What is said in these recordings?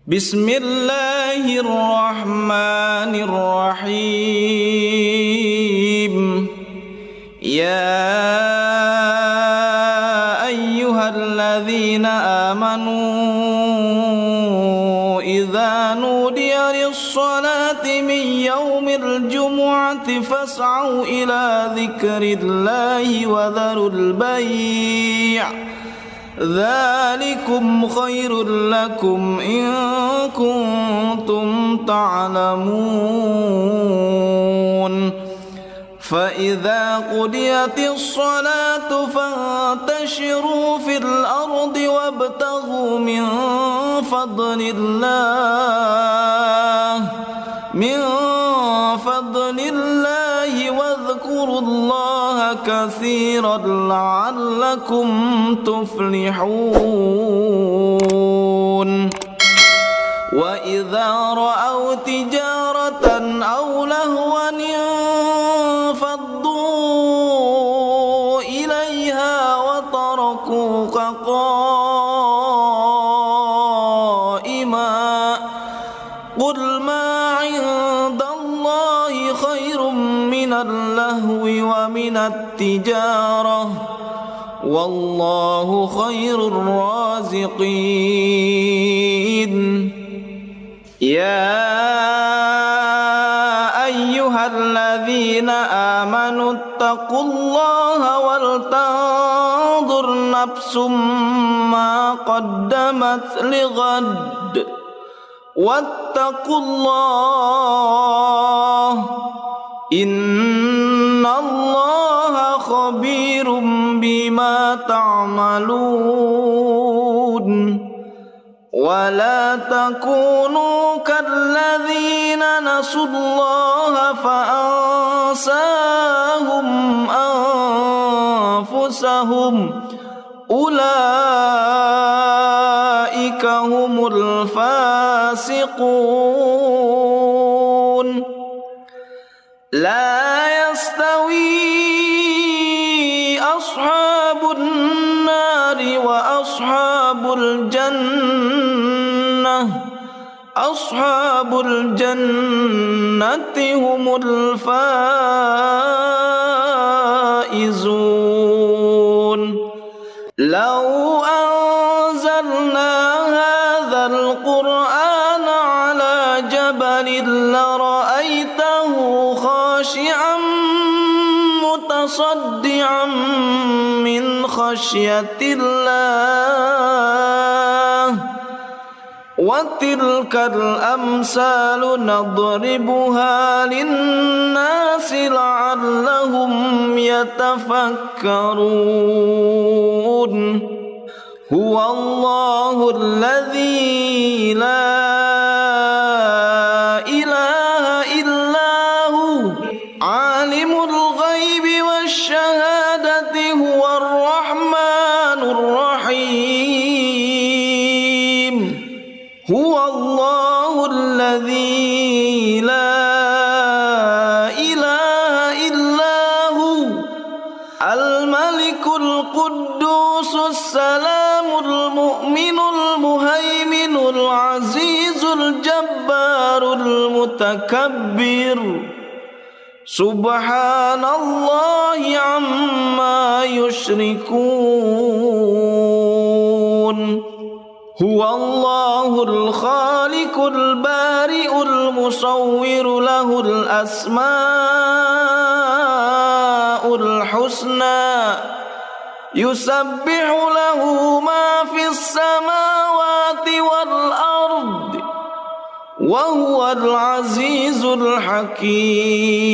بسم الله الرحمن الرحيم يا أيها الذين آمنوا إذا نودي للصلاة من يوم الجمعة فاسعوا إلى ذكر الله وذروا البيع ذلكم خير لكم إن كنتم تعلمون فإذا قضيت الصلاة فانتشروا في الأرض وابتغوا من فضل الله واذكروا الله كثيرا لعلكم تفلحون وإذا رأوا تجارة أو لهوا انفضوا إليها وتركوك قائما قل ما عند الله خير من اللهو ومن التجارة والله خير الرازقين يا أيها الذين آمنوا اتقوا الله ولتنظر نفس ما قدمت لغد واتقوا الله إن الله خبير بما تعملون ولا تكونوا كالذين نسوا الله فأنساهم أنفسهم أولئك هم الفاسقون لا يستوي أصحاب النار وأصحاب الجنة أصحاب الجنة هم الفائزون لو أنزلنا هذا القرآن على جبل لرأيته خاشعا متصدعا من خشية الله وتلك الأمثال نضربها للناس لعلهم يتفكرون هو الله الذي لا إله إلا هو عالم الغيب والشهادة هو الرحمن الرحيم هو الله الذي لا إله إلا هو الملك القدوس السلام المؤمن المهيمن العزيز الجبار المتكبر سبحان الله عما يشركون هو الله الخالق البارئ المصور له الأسماء الحسنى يسبح له ما في السماوات والأرض وهو العزيز الحكيم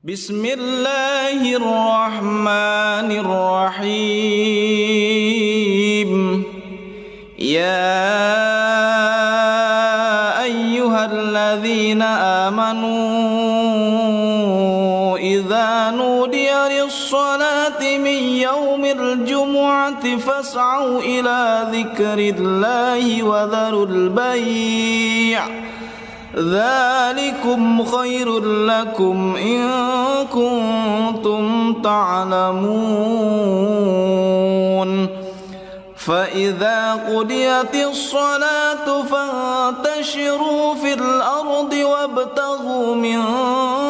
بسم الله الرحمن الرحيم يا أيها الذين آمنوا إذا نودي للصلاة من يوم الجمعة فاسعوا إلى ذكر الله وذروا البيع ذلكم خير لكم إن كنتم تعلمون فإذا قضيت الصلاة فانتشروا في الأرض وابتغوا من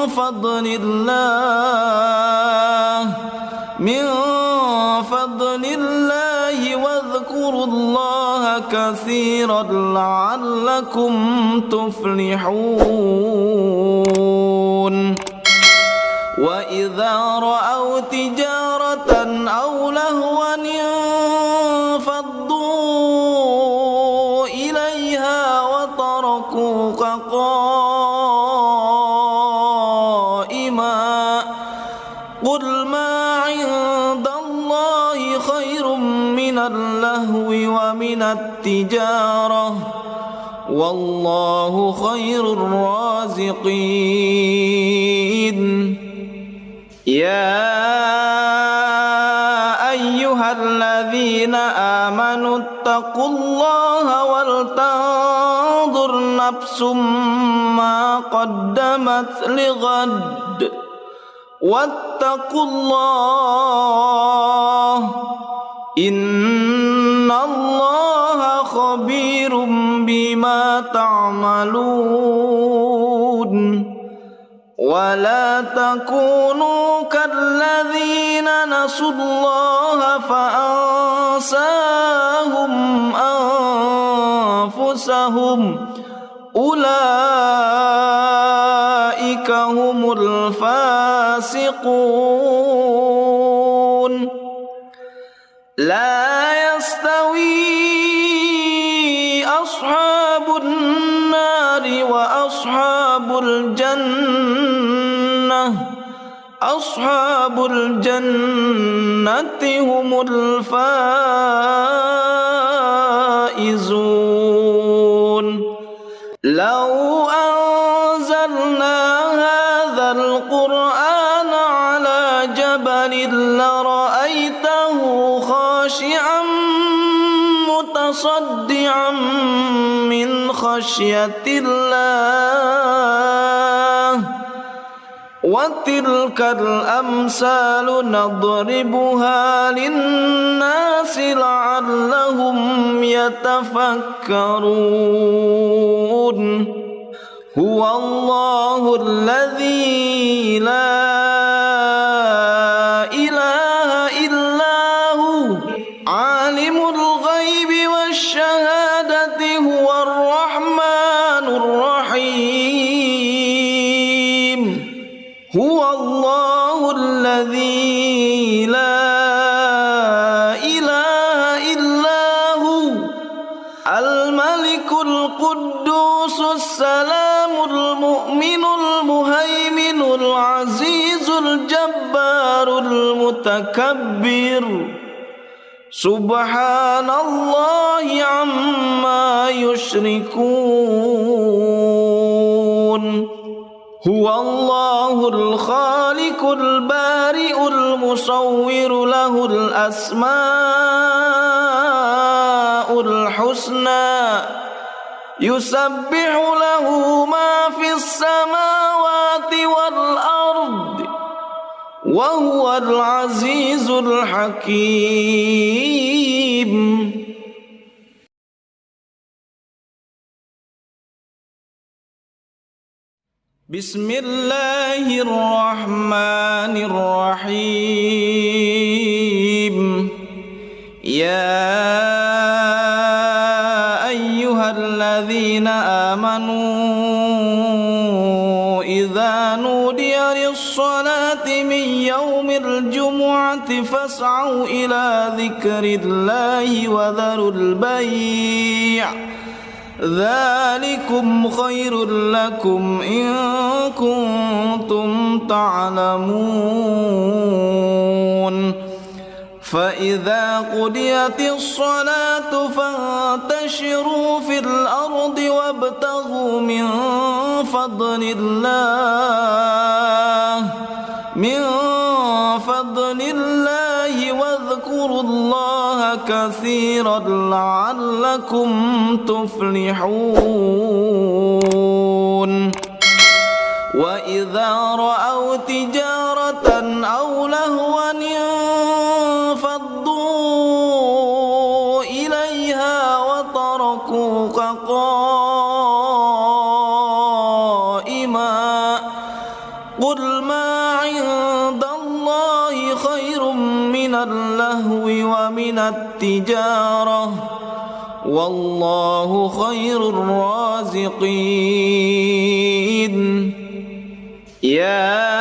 فضل الله واذكروا الله كثيرا لعلكم تفلحون وإذا رأوا تجارة أو لهوا انفضوا إليها وتركوك قائما قل ما عند الله خير من اللهو ومن التجارة والله خير الرازقين يا أيها الذين آمنوا اتقوا الله ولتنظر نفس ما قدمت لغد واتقوا الله إن الله خبير بما تعملون ولا تكونوا كالذين نسوا الله فأنساهم أنفسهم أولئك هم الفاسقون لا يستوي أصحاب النار وأصحاب الجنة أصحاب الجنة هم الفائزون لو أنزلنا هذا القرآن على جبل لرأيته خاشعا متصدعا من خشية الله وتلك الأمثال نضربها للناس لعلهم يتفكرون هو الله الذي لا إله إلا هو عالم الغيب والشهادة هو الرحمن الرحيم هو الله الذي لا إله إلا هو الملك القدوس السلام المؤمن المهيمن العزيز الجبار المتكبر سبحان الله عما يشركون هو الله الخالق البارئ المصور له الأسماء الحسنى يسبح له ما في السماوات والأرض وهو العزيز الحكيم بسم الله الرحمن الرحيم يا أيها الذين آمنوا إذا نودي للصلاة من يوم الجمعة فاسعوا إلى ذكر الله وذروا البيع ذلكم خير لكم إن كنتم تعلمون فإذا قضيت الصلاة فانتشروا في الأرض وابتغوا من فضل الله واذكروا الله كثيرا لعلكم تفلحون لهوا انفضوا إليها وتركوك قائما قل ما عند الله خير من اللهو ومن التجارة والله خير الرازقين يا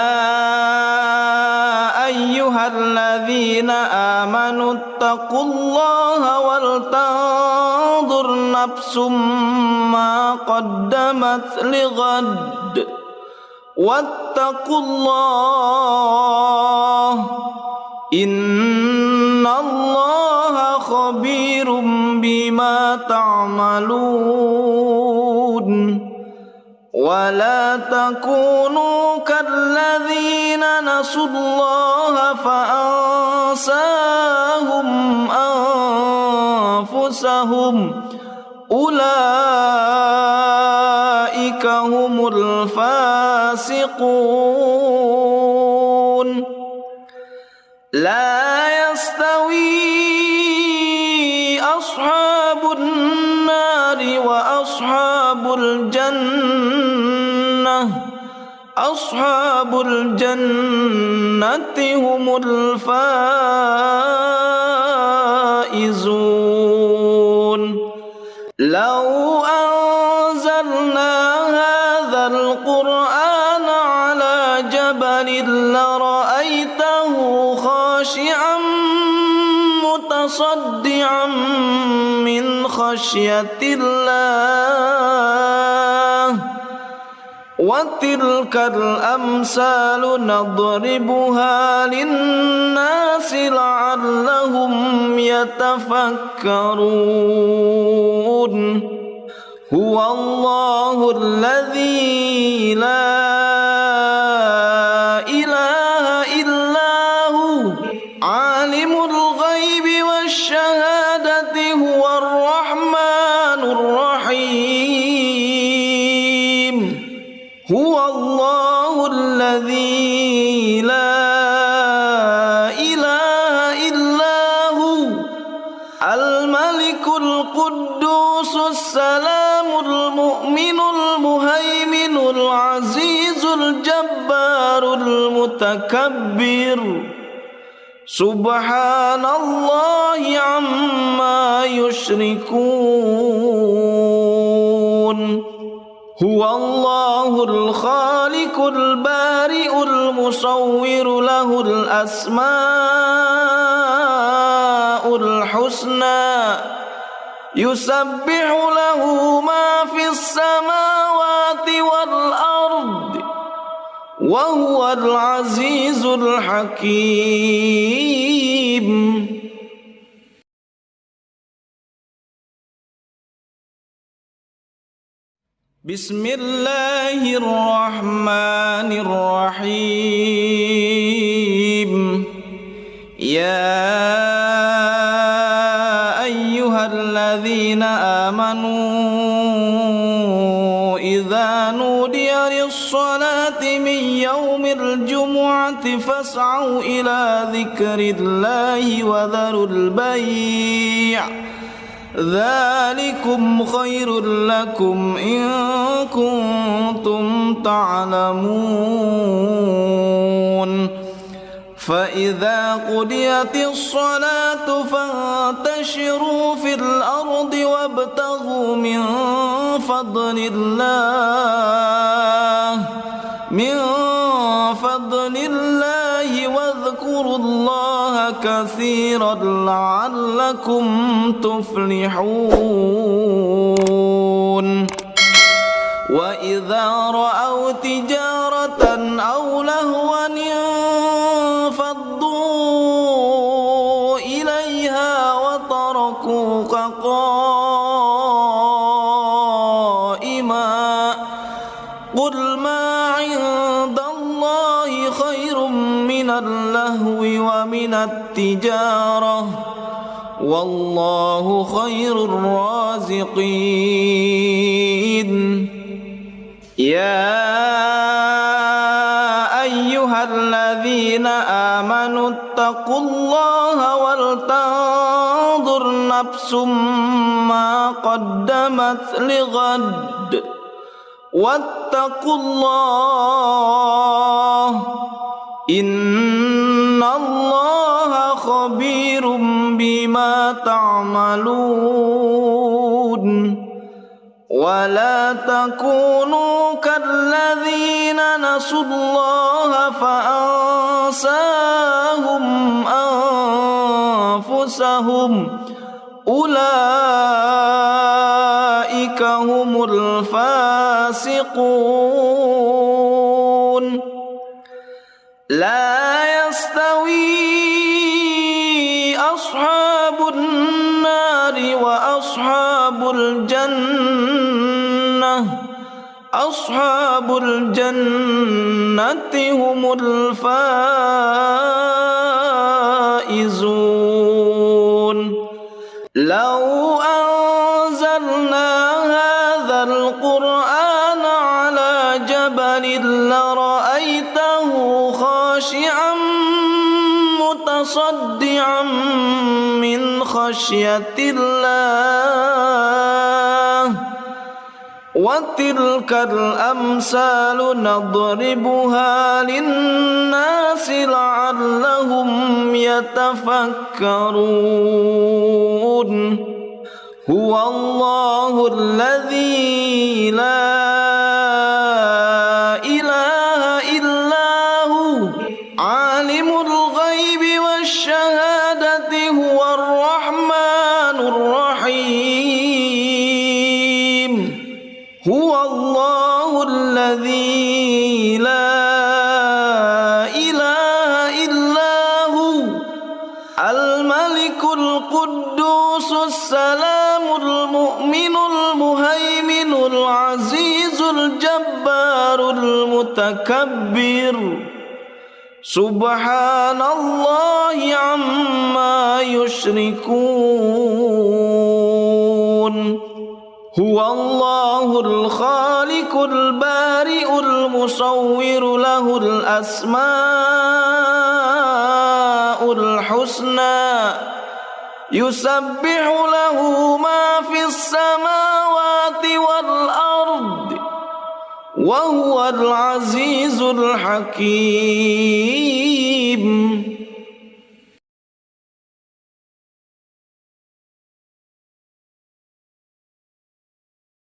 أيها الذين آمنوا اتقوا الله ولتنظر نفس ما قدمت لغد واتقوا الله إن الله خبير بما تعملون ولا تكونوا كالذين نسوا الله فأنساهم أنفسهم أولئك هم الفاسقون لا يستوي أصحاب النار وأصحاب الجنة أصحاب الجنة هم الفائزون لو أنزلنا هذا القرآن على جبل لرأيته خاشعا متصدعا من خشية الله وتلك الأمثال نضربها للناس لعلهم يتفكرون هو الله الذي لا إله إلا هو عالم الغيب والشهادة هو الرحمن الرحيم هو الله الذي لا إله إلا هو الملك القدوس السلام المؤمن المهيمن العزيز الجبار المتكبر سبحان الله عما يشركون هو الله الخالق البارئ المصور له الأسماء الحسنى يسبح له ما في السماوات والأرض وهو العزيز الحكيم بسم الله الرحمن الرحيم يا أيها الذين آمنوا إذا نودي للصلاة من يوم الجمعة فاسعوا إلى ذكر الله وذروا البيع ذلكم خير لكم إن كنتم تعلمون فإذا قضيت الصلاة فانتشروا في الأرض وابتغوا من فضل الله واذكروا الله كثيرا لعلكم تفلحون وإذا رأوا تجارة أو لهوا انفضوا إليها وتركوك قائما قل ما عند الله خير من اللهو ومن التجارة والله خير الرازقين يا أيها الذين الذين آمنوا اتقوا الله ولتنظر نفس ما قدمت لغد واتقوا الله إن الله خبير بما تعملون ولا تكونوا كالذين نسوا الله فأنساهم أنفسهم أولئك هم الفاسقون لا يستوي أصحاب النار وأصحاب الجنة أصحاب الجنة هم الفائزون لو أنزلنا هذا القرآن على جبل لرأيته خاشعا متصدعا من خشية الله وتلك الأمثال نضربها للناس لعلهم يتفكرون هو الله الذي لا إله إلا هو عالم الغيب والشهادة هو الرحمن الرحيم هو الله الذي لا إله إلا هو الملك القدوس السلام المؤمن المهيمن العزيز الجبار المتكبر سبحان الله عما يشركون هو الله الخالق البارئ المصور له الأسماء الحسنى يسبح له ما في السماوات والأرض وهو العزيز الحكيم